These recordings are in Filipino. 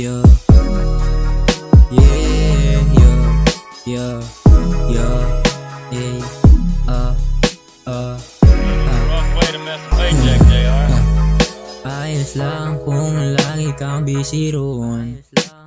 yo, yeah, yo, yo, hey, Rough way to mess the paycheck, JR. ayos lang kung lagi kang busy roon.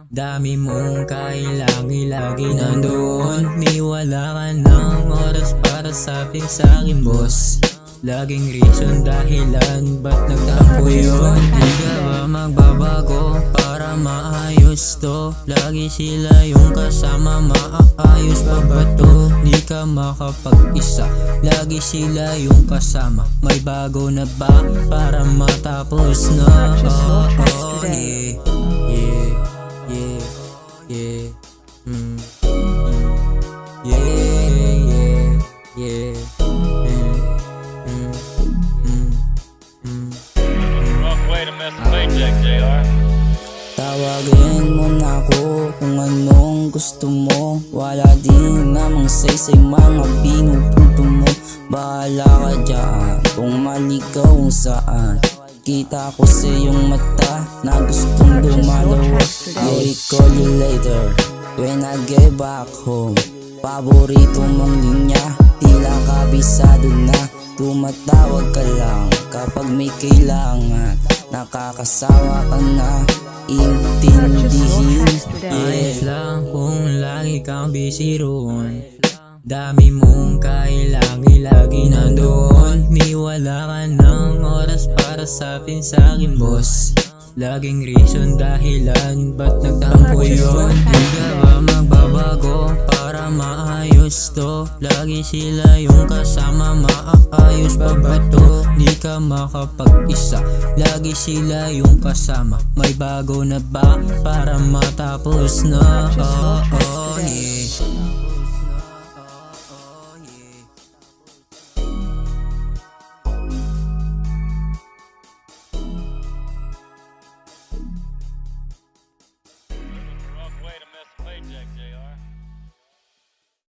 Dami mong kailangan lagi nandoon. May wala ka ng oras para sabihin sa'kin, boss. Laging reason dahilan ba't nagtampo yun? Di ka ba magbabago para maayos to? Lagi sila yung kasama, maayos pa ba to? Di ka makapag-isa, lagi sila yung kasama. May bago na ba para matapos na? Oh, oh, yeah, yeah, yeah, yeah, yeah, yeah, yeah. Rough way to mess the paycheck, JR. Tawagin mo na ako kung anong gusto mo. Wala din namang say mga pinupunto mo. Bahala ka dyan kung maligaw kung saan. Kita ko sa iyong mata na gustong dumalawa. I will call you later when I get back home. Paborito mong linya, tila kabisado na. Tumatawag ka lang kapag may kailangan. Nakakasawa ka na intindihin. Ayos lang kung lagi kang busy roon. Dami mong kailangan lagi nandoon. May wala ka ng oras para sabihin sa'kin, boss. Laging reason dahilan ba't nagtampo yun? Di ka ba magbabago para maayos to? Lagi sila yung kasama, maayos pa ba to? Di ka makapag-isa, lagi sila yung kasama. May bago na ba para matapos na? Oh, oh, yeah.